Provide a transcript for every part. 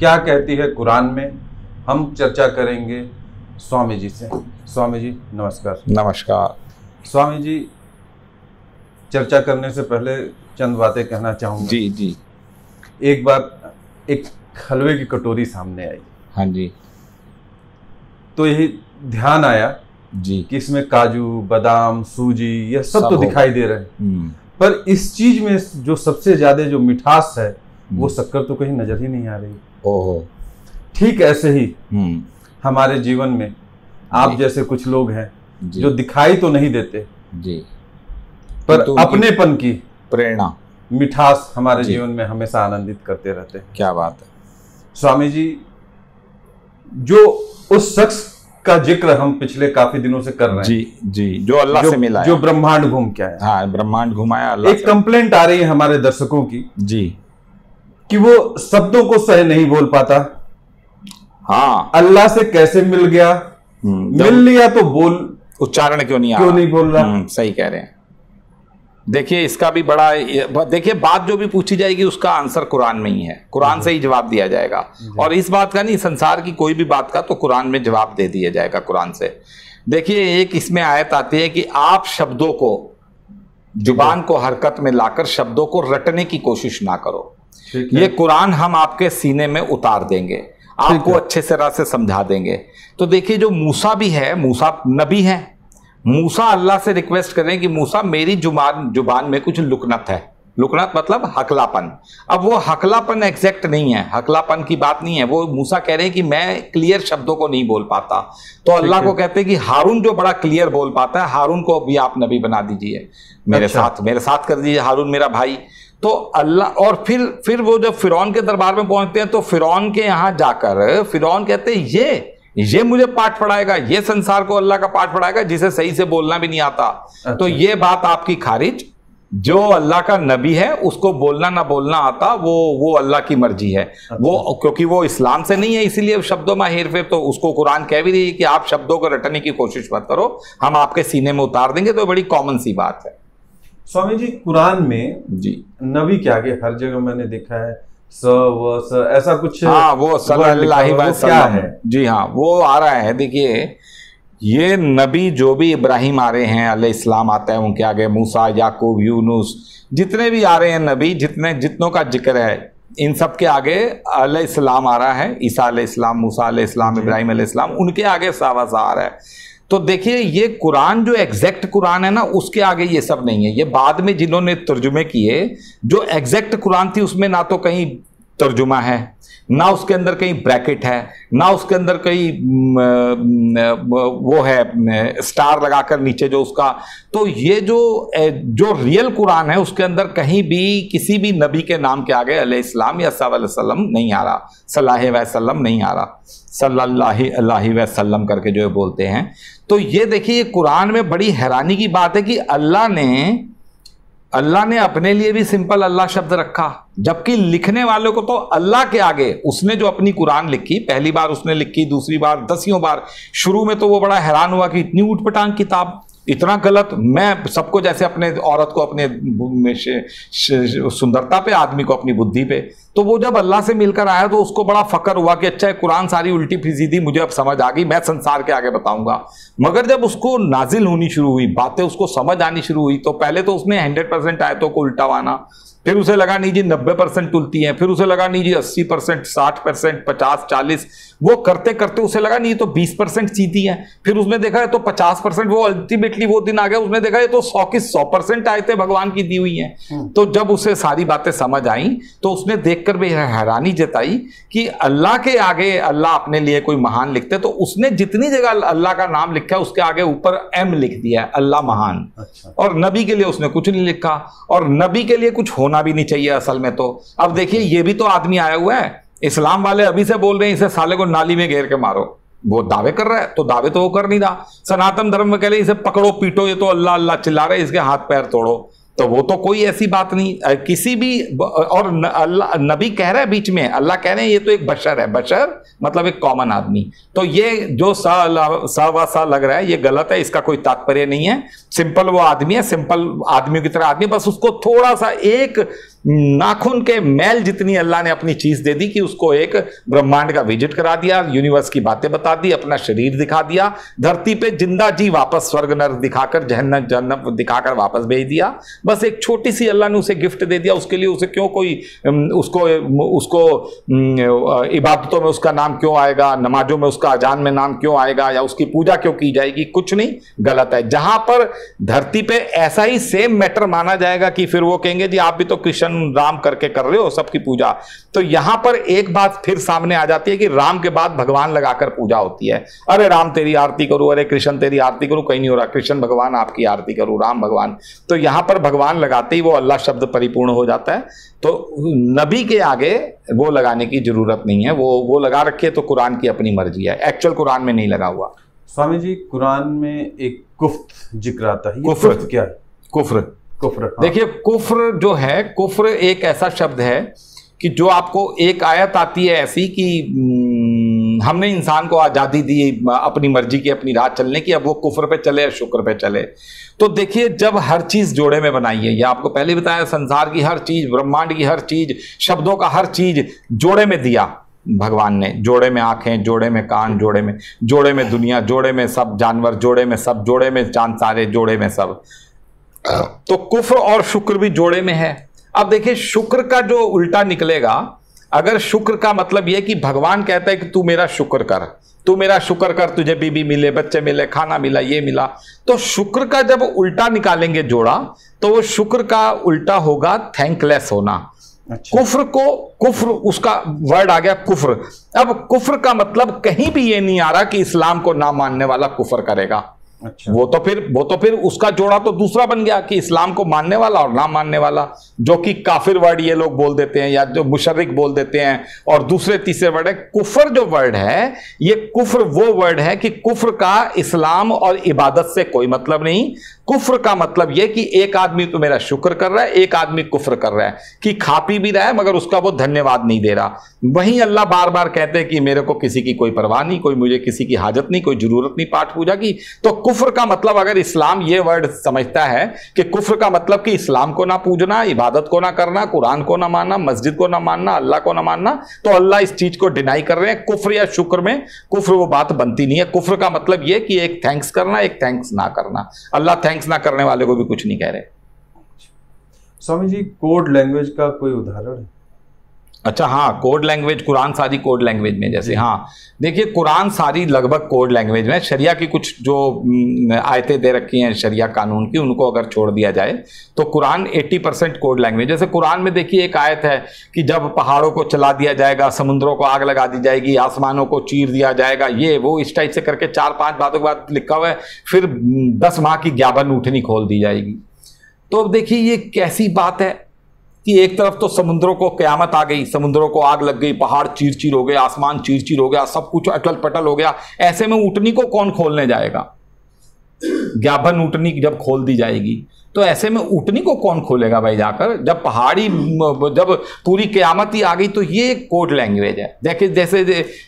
क्या कहती है कुरान में, हम चर्चा करेंगे स्वामी जी से। स्वामी जी नमस्कार। नमस्कार। स्वामी जी, चर्चा करने से पहले चंद बातें कहना चाहूँगा। जी जी। एक बार एक हलवे की कटोरी सामने आई। हाँ जी। तो यही ध्यान आया जी कि इसमें काजू, बादाम, सूजी ये सब तो दिखाई दे रहे हैं, पर इस चीज में जो सबसे ज्यादा जो मिठास है वो शक्कर तो कहीं नजर ही नहीं आ रही। ओहो। ठीक ऐसे ही हमारे जीवन में आप जैसे कुछ लोग हैं जो दिखाई तो नहीं देते जी, पर अपनेपन की प्रेरणा, मिठास हमारे जीवन में हमेशा आनंदित करते रहते हैं। क्या बात है स्वामी जी, जो उस शख्स का जिक्र हम पिछले काफी दिनों से कर रहे हैं जी जी, जो अल्लाह से मिला है, जो ब्रह्मांड घूम के आया। हाँ, ब्रह्मांड घुमाया अल्लाह। एक कंप्लेंट आ रही है हमारे दर्शकों की जी कि वो शब्दों को सही नहीं बोल पाता। हाँ, अल्लाह से कैसे मिल गया, मिल लिया तो बोल, उच्चारण क्यों नहीं बोल रहा। सही कह रहे हैं। देखिए, इसका भी बड़ा, देखिए बात जो भी पूछी जाएगी उसका आंसर कुरान में ही है, कुरान से ही जवाब दिया जाएगा। और इस बात का नहीं, संसार की कोई भी बात का तो कुरान में जवाब दे दिया जाएगा कुरान से। देखिए, एक इसमें आयत आती है कि आप शब्दों को, जुबान को हरकत में लाकर शब्दों को रटने की कोशिश ना करो। ये कुरान हम आपके सीने में उतार देंगे, आपको अच्छे तरह से समझा देंगे। तो देखिए, जो मूसा भी है, मूसा नबी है, मूसा अल्लाह से रिक्वेस्ट करें कि मूसा मेरी जुबान में कुछ लुकनत है। लुकनत मतलब हकलापन। अब वो हकलापन एग्जैक्ट नहीं है, हकलापन की बात नहीं है। वो मूसा कह रहे हैं कि मैं क्लियर शब्दों को नहीं बोल पाता। तो अल्लाह को कहते हैं कि हारून जो बड़ा क्लियर बोल पाता है, हारून को भी आप नबी बना दीजिए, मेरे साथ कर दीजिए, हारून मेरा भाई। तो अल्लाह, और फिर वो जब फिरौन के दरबार में पहुंचते हैं तो फिरौन के यहाँ जाकर फिरौन कहते हैं ये मुझे पाठ पढ़ाएगा, ये संसार को अल्लाह का पाठ पढ़ाएगा जिसे सही से बोलना भी नहीं आता। तो ये बात आपकी खारिज। जो अल्लाह का नबी है उसको बोलना ना बोलना आता, वो अल्लाह की मर्जी है। वो क्योंकि वो इस्लाम से नहीं है, इसीलिए शब्दों में हेरफेर। तो उसको कुरान कह भी रही है कि आप शब्दों को रटने की कोशिश मत करो, हम आपके सीने में उतार देंगे। तो बड़ी कॉमन सी बात है। स्वामी जी, कुरान में जी नबी के आगे हर जगह मैंने देखा है ऐसा कुछ, हाँ, वो सल्लल्लाहु अलैहि वसल्लम है। जी हाँ, वो आ रहा है। देखिए, ये नबी जो भी इब्राहिम आ रहे हैं अलैहिस्सलाम आता है उनके आगे, मूसा, याकूब, यूनुस, जितने भी आ रहे हैं नबी, जितनों का जिक्र है, इन सब के आगे अलैहिस्सलाम आ रहा है। ईसा अलैहिस्सलाम, मूसा अलैहिस्सलाम, इब्राहिम अलैहिस्सलाम, उनके आगे सावा आ रहा है। तो देखिए, ये कुरान जो एग्जैक्ट कुरान है ना, उसके आगे ये सब नहीं है। ये बाद में जिन्होंने तर्जुमे किए, जो एग्जैक्ट कुरान थी उसमें ना तो कहीं तर्जुमा है, ना उसके अंदर कहीं ब्रैकेट है, ना उसके अंदर कहीं वो है स्टार लगाकर नीचे जो उसका। तो ये जो रियल कुरान है उसके अंदर कहीं भी किसी भी नबी के नाम के आगे अलैहिस्सलाम या सल्लल्लाहु नहीं आ रहा, सल्लल्लाहु अलैहि वसल्लम नहीं आ रहा, सल्लल्लाहु अलैहि वसल्लम करके जो बोलते हैं। तो ये देखिए, ये कुरान में बड़ी हैरानी की बात है कि अल्लाह ने अपने लिए भी सिंपल अल्लाह शब्द रखा, जबकि लिखने वाले को तो अल्लाह के आगे उसने जो अपनी कुरान लिखी, पहली बार उसने लिखी, दूसरी बार, 10 बार। शुरू में तो वो बड़ा हैरान हुआ कि इतनी ऊटपटांग किताब, इतना गलत। मैं सबको जैसे अपने औरत को अपने सुंदरता पे, आदमी को अपनी बुद्धि पे। तो वो जब अल्लाह से मिलकर आया तो उसको बड़ा फकर हुआ कि अच्छा, कुरान सारी उल्टी फिजी थी, मुझे अब समझ आ गई, मैं संसार के आगे बताऊंगा। मगर जब उसको नाजिल होनी शुरू हुई, बातें उसको समझ आनी शुरू हुई, तो पहले तो उसने 100% आयतों को उल्टावाना, फिर उसे लगा नहीं जी 90% उल्टी है, फिर उसे लगा नहीं जी 80%, 60%, 50, 40, वो करते करते उसे लगा नहीं तो 20% सीधी है। फिर उसने देखा है तो 50%, वो अल्टीमेटली वो दिन आ गया उसने देखा है तो 100 की 100% आयतें भगवान की दी हुई हैं। तो जब उसे सारी बातें समझ आई तो उसने देखकर भी हैरानी जताई कि अल्लाह के आगे अल्लाह अपने लिए कोई महान लिखते, तो उसने जितनी जगह अल्लाह का नाम लिखा है उसके आगे ऊपर एम लिख दिया है, अल्लाह महान। और नबी के लिए उसने कुछ नहीं लिखा, और नबी के लिए कुछ होना भी नहीं चाहिए असल में। तो अब देखिए, ये भी तो आदमी आया हुआ है, इस्लाम वाले अभी से बोल रहे हैं इसे साले को नाली में घेर के मारो, वो दावे कर रहा है, तो दावे तो वो कर नहीं रहा। सनातन धर्म में कह रहे इसे पकड़ो पीटो, ये तो अल्लाह अल्लाह चिल्ला रहे, इसके हाथ पैर तोड़ो, तो वो तो कोई ऐसी बात नहीं किसी भी। और अल्लाह नबी कह रहा है बीच में, अल्लाह कह रहे हैं ये तो एक बशर है, बशर मतलब एक कॉमन आदमी। तो ये जो सा लग रहा है ये गलत है, इसका कोई तात्पर्य नहीं है। सिंपल वो आदमी है, सिंपल आदमियों की तरह आदमी, बस उसको थोड़ा सा एक नाखून के मैल जितनी अल्लाह ने अपनी चीज दे दी कि उसको एक ब्रह्मांड का विजिट करा दिया, यूनिवर्स की बातें बता दी, अपना शरीर दिखा दिया, धरती पे जिंदा जी वापस स्वर्ग नर्क दिखाकर जहन्नम दिखाकर वापस भेज दिया। बस एक छोटी सी अल्लाह ने उसे गिफ्ट दे दिया। उसके लिए उसे क्यों कोई उसको इबादतों में उसका नाम क्यों आएगा, नमाजों में उसका अजान में नाम क्यों आएगा, या उसकी पूजा क्यों की जाएगी? कुछ नहीं, गलत है। जहां पर धरती पे ऐसा ही सेम मैटर माना जाएगा कि फिर वो कहेंगे जी आप भी तो कृष्ण राम करके कर रहे हो सबकी पूजा। तो यहां पर एक बात फिर सामने आ जाती है कि राम के बाद भगवान लगाकर पूजा होती है। अरे राम तेरी आरती करूं, अरे कृष्ण तेरी आरती करूं, कहीं नहीं हो रहा। कृष्ण भगवान आपकी आरती करूं, राम भगवान। तो यहां पर भगवान लगाते ही वो अल्लाह शब्द परिपूर्ण हो जाता है। तो नबी के आगे वो लगाने की जरूरत नहीं है। वो लगा रखे तो कुरान की अपनी मर्जी है, एक्चुअल कुरान में नहीं लगा हुआ। स्वामी जी, कुरान में एक कुफ्र जिक्र आता है, कुफ्र क्या है? कुफ्र हाँ। देखिए, कुफ्र जो है, कुफ्र एक ऐसा शब्द है कि जो आपको एक आयत आती है ऐसी कि हमने इंसान को आज़ादी दी अपनी मर्जी की, अपनी राह चलने की, अब वो कुफ्र पे चले या शुक्र पे चले। तो देखिए, जब हर चीज जोड़े में बनाई है, या आपको पहले बताया, संसार की हर चीज, ब्रह्मांड की हर चीज, शब्दों का हर चीज जोड़े में दिया भगवान ने। जोड़े में आंखें, जोड़े में कान, जोड़े में दुनिया, जोड़े में सब जानवर, जोड़े में सब, जोड़े में चांद तारे, जोड़े में सब। तो कुफ्र और शुक्र भी जोड़े में है। अब देखिए, शुक्र का जो उल्टा निकलेगा, अगर शुक्र का मतलब यह कि भगवान कहता है कि तू मेरा शुक्र कर, तू मेरा शुक्र कर, तुझे बीबी मिले, बच्चे मिले, खाना मिला, ये मिला। तो शुक्र का जब उल्टा निकालेंगे जोड़ा, तो वो शुक्र का उल्टा होगा थैंकलेस होना। अच्छा। कुफ्र उसका वर्ड आ गया कुफ्र। अब कुफ्र का मतलब कहीं भी ये नहीं आ रहा कि इस्लाम को ना मानने वाला कुफ्र करेगा। अच्छा। वो तो फिर उसका जोड़ा तो दूसरा बन गया कि इस्लाम को मानने वाला और ना मानने वाला, जो कि काफिर वर्ड ये लोग बोल देते हैं, या जो मुशर्रिक बोल देते हैं। और दूसरे तीसरे वर्ड है कुफ्र। जो वर्ड है, ये कुफ्र वो वर्ड है कि कुफ्र का इस्लाम और इबादत से कोई मतलब नहीं। कुफ्र का मतलब यह कि एक आदमी तो मेरा शुक्र कर रहा है, एक आदमी कुफ्र कर रहा है, कि खा पी भी रहा है मगर उसका वो धन्यवाद नहीं दे रहा। वहीं अल्लाह बार बार कहते हैं कि मेरे को किसी की कोई परवाह नहीं, कोई मुझे किसी की हाजत नहीं, कोई जरूरत नहीं पाठ पूजा की। तो कुफ्र का मतलब, अगर इस्लाम ये वर्ड समझता है कि कुफ्र का मतलब कि इस्लाम को ना पूजना, इबादत को ना करना, कुरान को ना मानना, मस्जिद को ना मानना, अल्लाह को ना मानना, तो अल्लाह इस चीज को डिनाई कर रहे हैं। कुफ्र या शुक्र में कुफ्र वो बात बनती नहीं है। कुफ्र का मतलब यह कि एक थैंक्स करना, एक थैंक्स ना करना। अल्लाह थैंक्स ना करने वाले को भी कुछ नहीं कह रहे। स्वामी जी, कोड लैंग्वेज का कोई उदाहरण है? अच्छा, हाँ, कोड लैंग्वेज, कुरान सारी कोड लैंग्वेज में। जैसे हाँ, देखिए, कुरान सारी लगभग कोड लैंग्वेज में। शरिया की कुछ जो आयतें दे रखी हैं शरिया कानून की, उनको अगर छोड़ दिया जाए तो कुरान 80% कोड लैंग्वेज। जैसे कुरान में देखिए एक आयत है कि जब पहाड़ों को चला दिया जाएगा, समुद्रों को आग लगा दी जाएगी, आसमानों को चीर दिया जाएगा, ये वो इस टाइप से करके 4-5 बातों के बाद लिखा हुआ है। फिर 10 माह की ग्याबन ऊँटनी खोल दी जाएगी। तो अब देखिए ये कैसी बात है कि एक तरफ तो समुद्रों को क़यामत आ गई, समुद्रों को आग लग गई, पहाड़ चीर चीर हो गए, आसमान चीर चीर हो गया, सब कुछ अटल पटल हो गया। ऐसे में ऊँटनी को कौन खोलने जाएगा? ग्याबन ऊँटनी जब खोल दी जाएगी तो ऐसे में ऊँटनी को कौन खोलेगा भाई जाकर? जब पहाड़ी, जब पूरी क़यामत ही आ गई। तो ये कोड लैंग्वेज है। देखिए,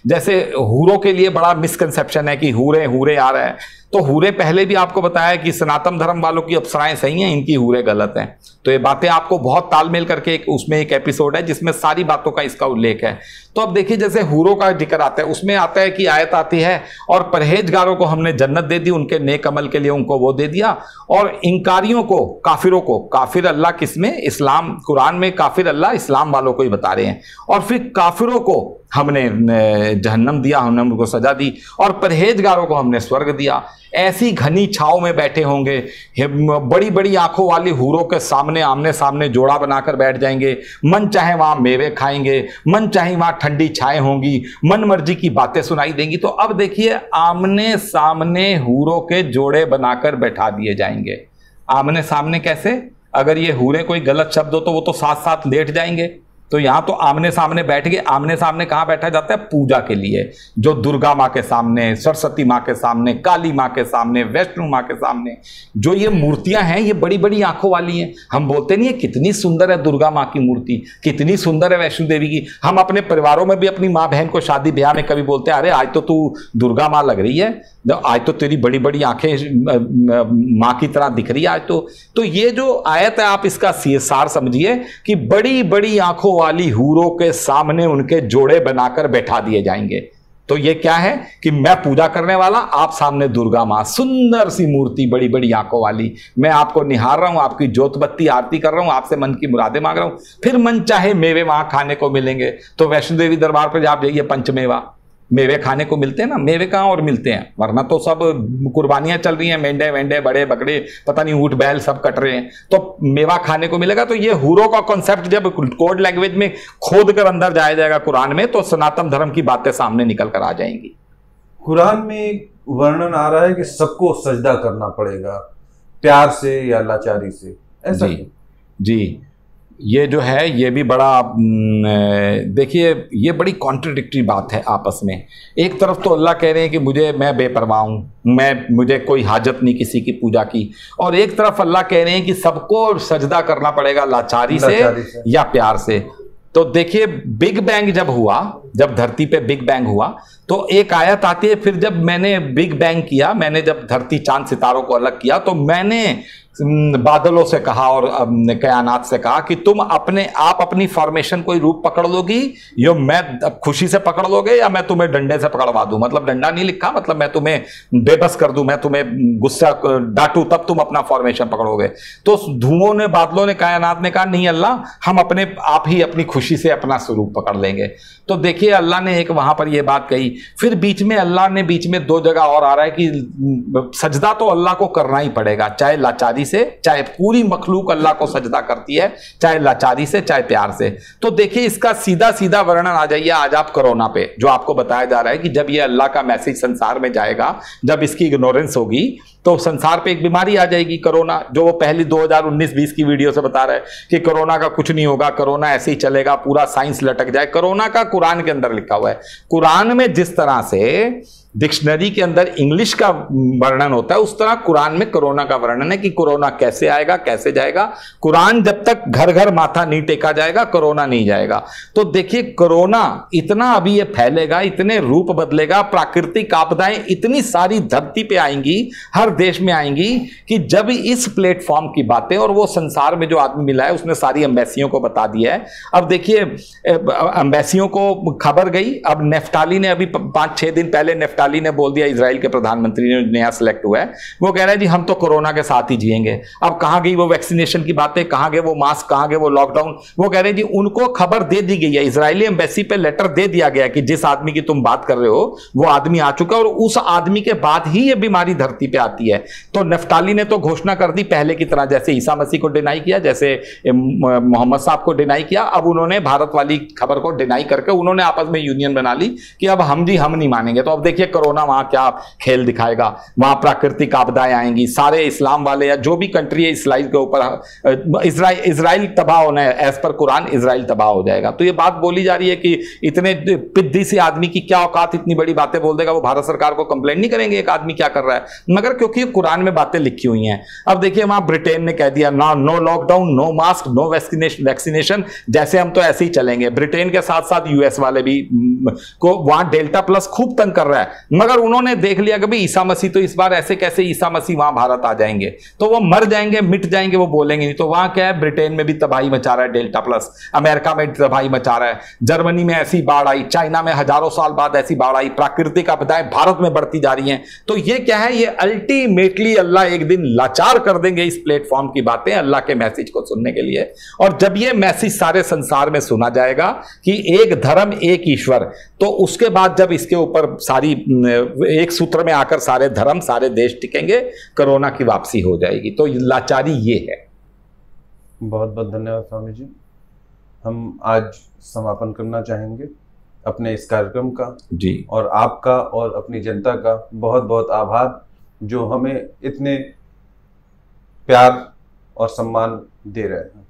जैसे हूरों के लिए बड़ा मिसकंसेप्शन है कि हूरे हूरे आ रहे हैं। तो हूरे पहले भी आपको बताया कि सनातन धर्म वालों की अप्सराएं सही हैं, इनकी हूरे गलत हैं। तो ये बातें आपको बहुत तालमेल करके उसमें एक एपिसोड है जिसमें सारी बातों का इसका उल्लेख है। तो अब देखिए, जैसे हूरों का जिक्र आता है, उसमें आता है कि आयत आती है, और परहेजगारों को हमने जन्नत दे दी, उनके नेक अमल के लिए उनको वो दे दिया। और इंकारियों को, काफिरों को, काफिर अल्लाह किसमें? इस्लाम। कुरान में काफिर अल्लाह इस्लाम वालों को ही बता रहे हैं। और फिर काफिरों को हमने जहन्नम दिया, हमने उनको सजा दी, और परहेजगारों को हमने स्वर्ग दिया। ऐसी घनी छाव में बैठे होंगे, बड़ी बड़ी आंखों वाली हूरों के सामने आमने सामने जोड़ा बनाकर बैठ जाएंगे। मन चाहे वहां मेवे खाएंगे, मन चाहे वहां ठंडी छाएं होंगी, मन मर्जी की बातें सुनाई देंगी। तो अब देखिए, आमने सामने हूरों के जोड़े बनाकर बैठा दिए जाएंगे। आमने सामने कैसे? अगर ये हूरे कोई गलत शब्द हो तो वो तो साथ साथ लेट जाएंगे, तो यहां तो आमने सामने बैठ के, आमने सामने कहां बैठा जाता है? पूजा के लिए, जो दुर्गा माँ के सामने, सरस्वती माँ के सामने, काली माँ के सामने, वैष्णो माँ के सामने। जो ये मूर्तियां हैं ये बड़ी बड़ी आंखों वाली हैं। हम बोलते नहीं है कितनी सुंदर है दुर्गा माँ की मूर्ति, कितनी सुंदर है वैष्णो देवी की। हम अपने परिवारों में भी अपनी माँ बहन को शादी ब्याह में कभी बोलते हैं, अरे आज तो तू दुर्गा माँ लग रही है, आज तो तेरी बड़ी बड़ी आंखें माँ की तरह दिख रही है आज तो ये जो आयत है आप इसका सार समझिए कि बड़ी बड़ी आंखों वाली हूरों के सामने उनके जोड़े बनाकर बैठा दिए जाएंगे। तो ये क्या है कि मैं पूजा करने वाला, आप सामने दुर्गा माँ, सुंदर सी मूर्ति, बड़ी बड़ी आंखों वाली, मैं आपको निहार रहा हूं, आपकी ज्योत बत्ती आरती कर रहा हूं, आपसे मन की मुरादें मांग रहा हूं, फिर मन चाहे मेवे वहां खाने को मिलेंगे। तो वैष्णो देवी दरबार पर आप जाइए, पंचमेवा मेवे खाने को मिलते हैं ना, मेवे कहाँ और मिलते हैं, वरना तो सब कुर्बानियां चल रही हैं, मेंढे वेंढे बड़े बकरे पता नहीं ऊंट बैल सब कट रहे हैं, तो मेवा खाने को मिलेगा। तो ये हूरों का कॉन्सेप्ट जब कोड लैंग्वेज में खोद कर अंदर जाया जाएगा कुरान में, तो सनातन धर्म की बातें सामने निकल कर आ जाएंगी। कुरान में वर्णन आ रहा है कि सबको सजदा करना पड़ेगा, प्यार से या लाचारी से, ऐसा जी ये जो है ये भी बड़ा, देखिए ये बड़ी कॉन्ट्रडिक्टरी बात है आपस में। एक तरफ तो अल्लाह कह रहे हैं कि मैं बेपरवाह हूँ, मुझे कोई हाजत नहीं किसी की पूजा की, और एक तरफ अल्लाह कह रहे हैं कि सबको सजदा करना पड़ेगा लाचारी से या प्यार से। तो देखिए बिग बैंग जब हुआ, जब धरती पे बिग बैंग हुआ तो एक आयत आती है, फिर जब मैंने बिग बैंग किया, मैंने जब धरती चांद सितारों को अलग किया, तो मैंने बादलों से कहा और कायनात से कहा कि तुम आप अपनी फॉर्मेशन कोई रूप पकड़ लोगी, यो मैं खुशी से पकड़ लोगे या मैं तुम्हें डंडे से पकड़वा दूं। मतलब डंडा नहीं लिखा, मतलब मैं तुम्हें बेबस कर दूं, मैं तुम्हें गुस्सा डांटूं, तब तुम अपना फॉर्मेशन पकड़ोगे। तो धुओं ने, बादलों ने, कायनात ने कहा नहीं अल्लाह, हम अपने आप ही अपनी खुशी से अपना स्वरूप पकड़ लेंगे। तो देखिए अल्लाह ने एक वहां पर यह बात कही। फिर बीच में अल्लाह ने बीच में दो जगह और आ रहा है कि सजदा तो अल्लाह को करना ही पड़ेगा, चाहे लाचारी से, चाहे पूरी मखलूक अल्लाह को सजदा करती है, चाहे लाचारी से चाहे प्यार से। तो देखिए इसका सीधा सीधा वर्णन आ जाइए आज आप कोरोना पे, जो आपको बताया जा रहा है कि जब ये अल्लाह का मैसेज संसार में जाएगा, जब इसकी इग्नोरेंस होगी तो संसार पे एक बीमारी आ जाएगी कोरोना, जो वो पहली 2019-20 की वीडियो से बता रहा है कि कोरोना का कुछ नहीं होगा, कोरोना ऐसे ही चलेगा, पूरा साइंस लटक जाए। कोरोना का कुरान के अंदर लिखा हुआ है। कुरान में जिस तरह से डिक्शनरी के अंदर इंग्लिश का वर्णन होता है, उस तरह कुरान में कोरोना का वर्णन है कि कोरोना कैसे आएगा, कैसे जाएगा। कुरान जब तक घर घर माथा नहीं टेका जाएगा, कोरोना नहीं जाएगा। तो देखिए कोरोना इतना अभी ये फैलेगा, इतने रूप बदलेगा, प्राकृतिक आपदाएं इतनी सारी धरती पे आएंगी, हर देश में आएंगी, कि जब इस प्लेटफॉर्म की बातें, और वो संसार में जो आदमी मिला है उसने सारी एम्बेसियों को बता दिया है। अब देखिए एम्बेसियों को खबर गई, अब नेफ्टाली ने अभी 5-6 दिन पहले नेफ्टाली ने बोल दिया, इजराइल के प्रधानमंत्री ने नया सिलेक्ट हुआ है, वो कह रहा है जी हम तो कोरोना के साथ ही जिएंगे। अब कहां गई वो वैक्सीनेशन की बातें, कहां गए वो मास्क, कहां गए वो लॉकडाउन। वो कह रहे हैं जी उनको खबर दे दी गई है, इजरायली एम्बेसी पे लेटर दे दिया गया कि जिस आदमी की तुम बात कर रहे हो वो आदमी आ चुका है, और उस आदमी के बाद ही ये बीमारी धरती पे आती है। तो नेफ्टाली ने तो घोषणा कर दी पहले की तरह, जैसे ईसा मसीह को डिनाई किया, जैसे मोहम्मद साहब को डिनाई किया, अब उन्होंने भारत वाली खबर को डिनाई करके उन्होंने आपस में यूनियन बना ली कि अब हम नहीं मानेंगे। तो अब देखिए कोरोना वहां क्या खेल दिखाएगा, वहां प्राकृतिक आपदाएं आएंगी, सारे इस्लाम वाले या जो भी कंट्री है इस्राइल के ऊपर, इजराइल तबाह होना है, एज पर कुरान इजराइल तबाह हो जाएगा। तो ये बात बोली जा रही है कि इतने पिद्दी से आदमी की क्या औकात, इतनी बड़ी बातें बोल देगा, वो भारत सरकार को कंप्लेंट नहीं करेंगे एक आदमी क्या कर रहा है, मगर क्योंकि कुरान में बातें लिखी हुई हैं। अब देखिए वहां ब्रिटेन ने कह दिया ना, no lockdown, no mask, no vaccination, जैसे हम तो ऐसे ही चलेंगे। ब्रिटेन के साथ साथ यूएस वाले भी को वहां डेल्टा प्लस खूब तंग कर रहा है, मगर उन्होंने देख लिया कि भाई ईसा मसीह तो इस बार ऐसे कैसे ईसा मसीह वहां भारत आ जाएंगे, तो वो मर जाएंगे, मिट जाएंगे, वो बोलेंगे नहीं। तो वहां क्या है, ब्रिटेन में भी तबाही मचा रहा है डेल्टा प्लस, अमेरिका में तबाही मचा रहा है, जर्मनी में ऐसी बाढ़ आई, चाइना में हजारों साल बाद ऐसी बाढ़ आई, प्राकृतिक आपदाएं भारत में बढ़ती जा रही हैं। तो ये क्या है, ये अल्टीमेटली अल्लाह एक दिन लाचार कर देंगे इस प्लेटफॉर्म की बातें अल्लाह के मैसेज को सुनने के लिए। और जब ये मैसेज सारे संसार में सुना जाएगा कि एक धर्म एक ईश्वर, तो उसके बाद जब इसके ऊपर सारी एक सूत्र में आकर सारे धर्म सारे देश टिकेंगे, कोरोना की वापसी हो जाएगी। तो लाचारी ये है। बहुत बहुत धन्यवाद स्वामी जी। हम आज समापन करना चाहेंगे अपने इस कार्यक्रम का जी, और आपका और अपनी जनता का बहुत बहुत आभार, जो हमें इतने प्यार और सम्मान दे रहे हैं।